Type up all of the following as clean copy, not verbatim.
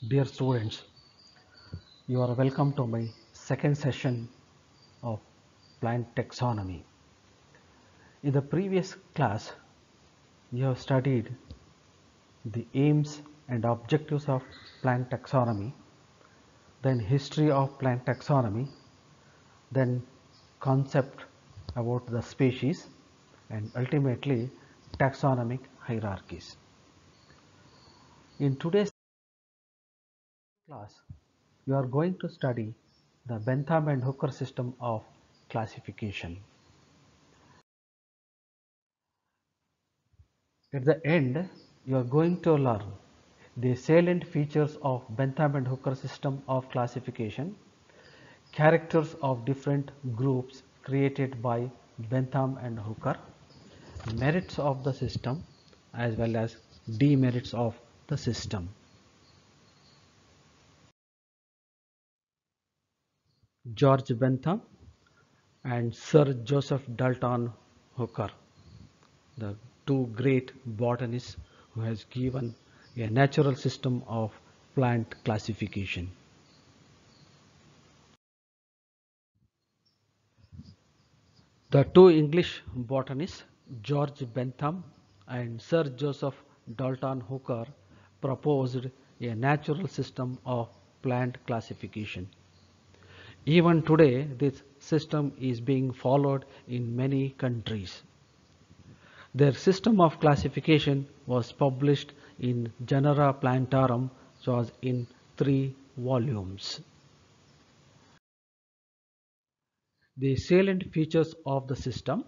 Dear students, you are welcome to my second session of plant taxonomy. In the previous class, you have studied the aims and objectives of plant taxonomy, then history of plant taxonomy, then concept about the species, and ultimately taxonomic hierarchies. In today's class, you are going to study the Bentham and Hooker system of classification. At the end, you are going to learn the salient features of Bentham and Hooker system of classification, characters of different groups created by Bentham and Hooker, merits of the system as well as demerits of the system. George Bentham and Sir Joseph Dalton Hooker, the two great botanists who has given a natural system of plant classification. The two English botanists, George Bentham and Sir Joseph Dalton Hooker, proposed a natural system of plant classification. Even today, this system is being followed in many countries. Their system of classification was published in Genera Plantarum, which was in 3 volumes. The salient features of the system: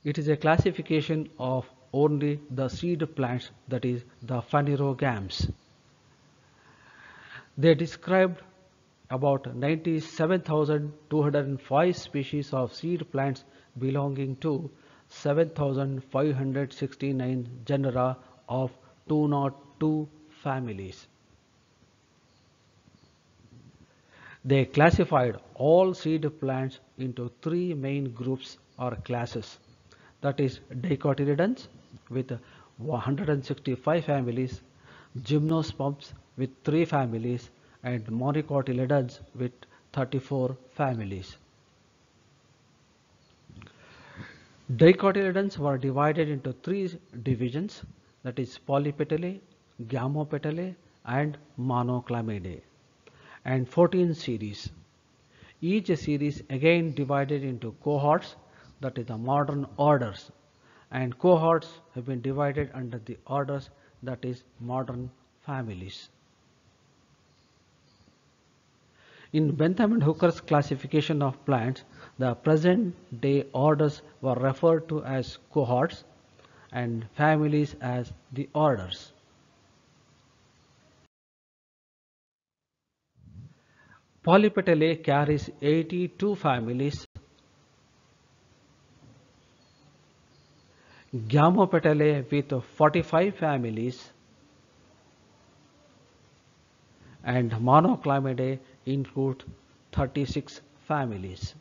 it is a classification of only the seed plants, that is the phanerogams. They described about 97,205 species of seed plants belonging to 7,569 genera of 202 families. They classified all seed plants into 3 main groups or classes, that is dicotyledons with 165 families, gymnosperms with 3 families, and monocotyledons with 34 families. Dicotyledons were divided into 3 divisions, that is Polypetalae, Gamopetalae and Monoclamidae, and 14 series. Each series again divided into cohorts, that is the modern orders, and cohorts have been divided under the orders, that is modern families. In Bentham and Hooker's classification of plants, the present day orders were referred to as cohorts and families as the orders. Polypetalae carries 82 families, Gamopetalae with 45 families, and Monoclamidae include 36 families.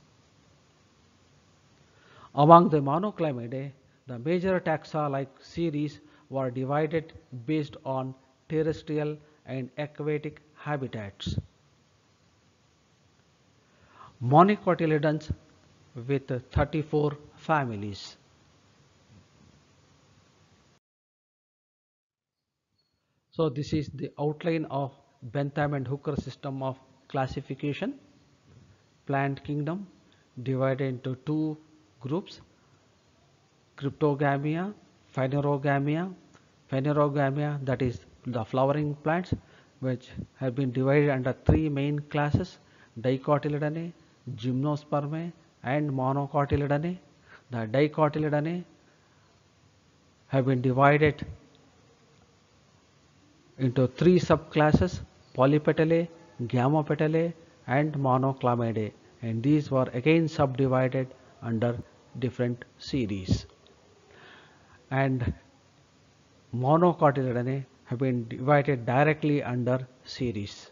Among the Monoclamidae, the major taxa-like series were divided based on terrestrial and aquatic habitats. Monocotyledons with 34 families. So this is the outline of Bentham and Hooker system of classification. Plant kingdom divided into 2 groups: Cryptogamia, Phanerogamia. Phanerogamia, that is the flowering plants, which have been divided under 3 main classes: Dicotyledone, Gymnospermae and Monocotyledone. The Dicotyledone have been divided into 3 subclasses: Polypetalae, Gamopetalae and Monoclamidae, and these were again subdivided under different series. And Monocotyledone have been divided directly under series.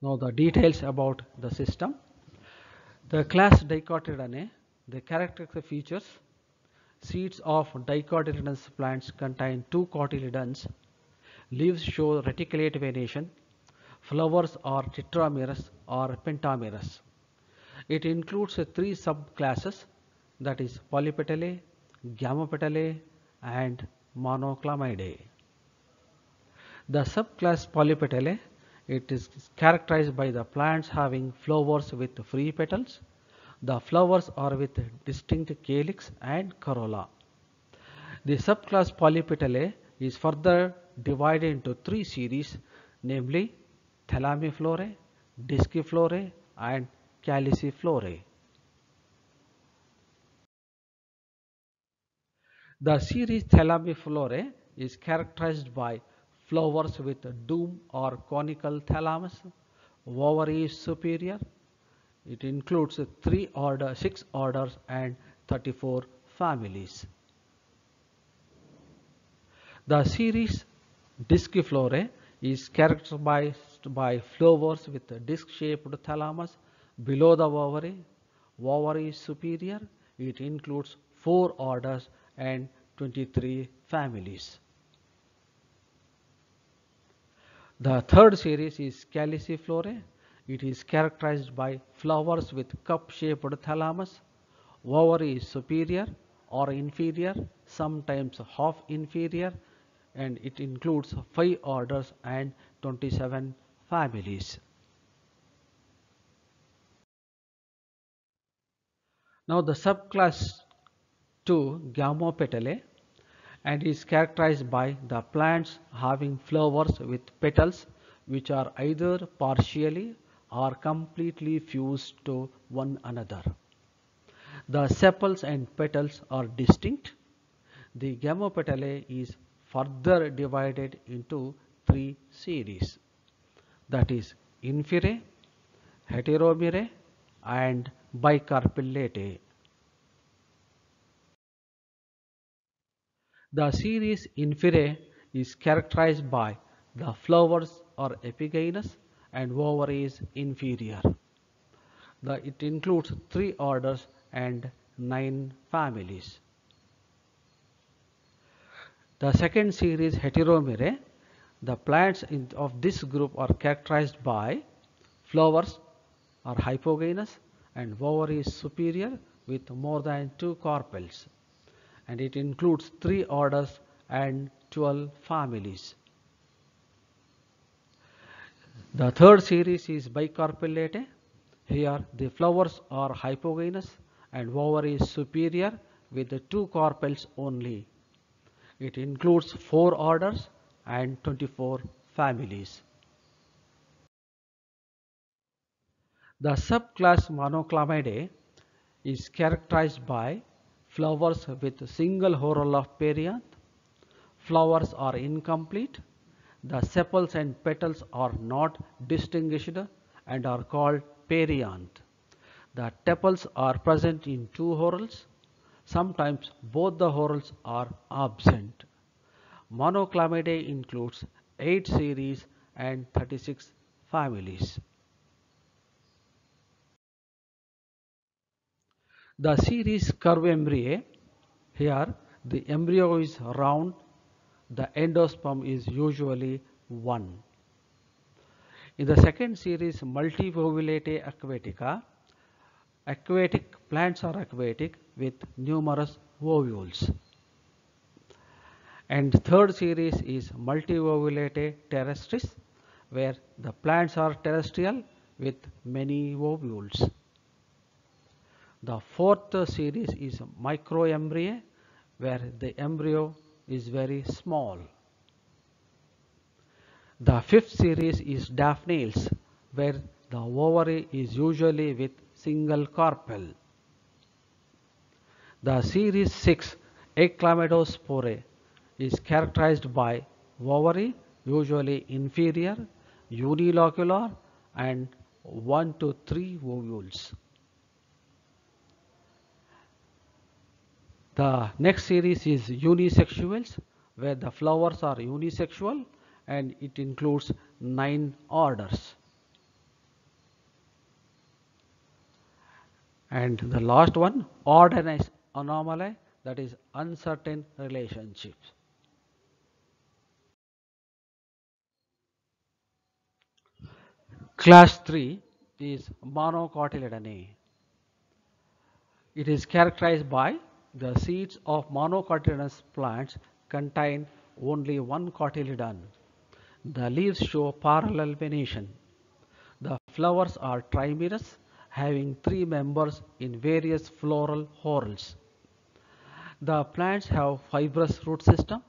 Now the details about the system. The class Dicotyledone The characteristic features: seeds of dicotyledonous plants contain two cotyledons, leaves show reticulate venation, flowers are tetramerous or pentamerous. It includes three subclasses, that is Polypetalae, Gamopetalae and Monoclamidae. The subclass Polypetalae, it is characterized by the plants having flowers with free petals. The flowers are with distinct calyx and corolla. The subclass Polypetalae is further divided into three series, namely Thalamiflorae, Disciflorae and Caliciflorae. The series Thalamiflorae is characterized by flowers with dome or conical thalamus. Ovary is superior. It includes 6 orders and 34 families. The series Disciflorae is characterized by flowers with a disc-shaped thalamus below the ovary. Ovary is superior. It includes 4 orders and 23 families. The third series is Caliciflorae. It is characterized by flowers with cup-shaped thalamus. Ovary is superior or inferior, sometimes half inferior, and it includes 5 orders and 27 families. Now the subclass 2 Gamopetalae and is characterized by the plants having flowers with petals which are either partially or completely fused to one another. The sepals and petals are distinct. The Gamopetalae is further divided into 3 series, that is Inferae, Heteromerae and Bicarpellatae. The series Inferae is characterized by the flowers are epigynous and ovary is inferior. It includes 3 orders and 9 families. The second series Heteromerae, the plants of this group are characterized by flowers are hypogynous and ovary is superior with more than 2 carpels, and it includes 3 orders and 12 families. The third series is Bicarpellatae. Here the flowers are hypogynous and ovary is superior with 2 carpels only. It includes 4 orders and 24 families. The subclass Monoclamidae is characterized by flowers with single whorl of perianth. Flowers are incomplete. The sepals and petals are not distinguished and are called perianth. The tepals are present in 2 whorls. Sometimes both the whorls are absent. Monoclamidae includes 8 series and 36 families. The series Curvembriae, here the embryo is round, the endosperm is usually 1. In the second series Multivovulatae aquatica, plants are aquatic with numerous ovules. And third series is Multivovulatae terrestris, where the plants are terrestrial with many ovules. The fourth series is Microembriae, where the embryo is very small. The fifth series is Daphnaeals, where the ovary is usually with single carpel. The series 6 Echlamydospore is characterized by ovary usually inferior, unilocular and 1 to 3 ovules. The next series is Unisexuals, where the flowers are unisexual and it includes 9 orders. And the last one, odd and anomaly, that is uncertain relationships. Class 3 is monocotyledony. It is characterized by the seeds of monocotyledonous plants contain only one cotyledon. The leaves show parallel venation. The flowers are trimerous, having three members in various floral whorls. The plants have fibrous root system,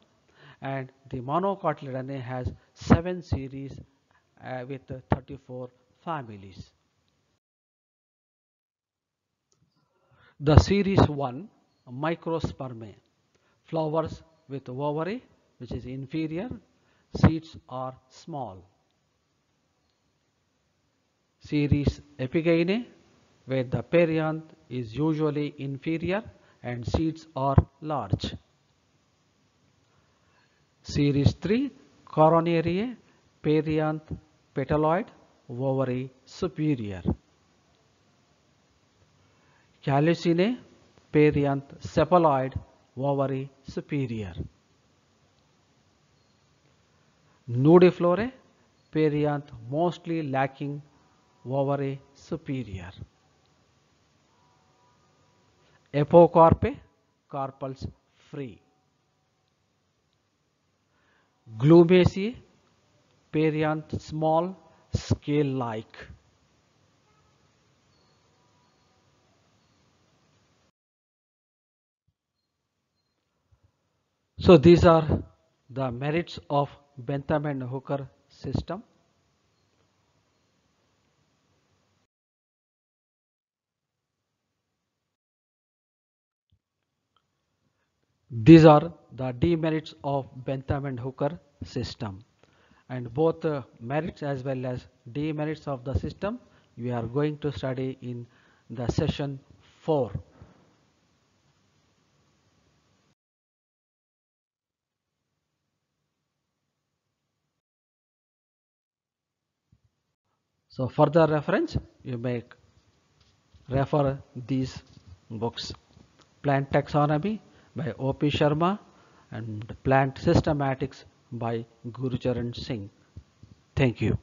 and the monocotyledon has 7 series with 34 families. The series 1, microspermae, flowers with ovary which is inferior, seeds are small. Series Epigyne, where the perianth is usually inferior and seeds are large. Series 3, Coronariae, perianth petaloid, ovary superior. Calycinae, perianth cephaloid, ovary superior. Nudiflorae, perianth mostly lacking, ovary superior. Apocarpe, carpels free. Glumaceae, perianth small, scale-like. So these are the merits of Bentham and Hooker system. These are the demerits of Bentham and Hooker system, and both merits as well as demerits of the system we are going to study in the session 4. So further reference you may refer these books: Plant Taxonomy by O.P. Sharma and Plant Systematics by Gurucharan Singh. Thank you.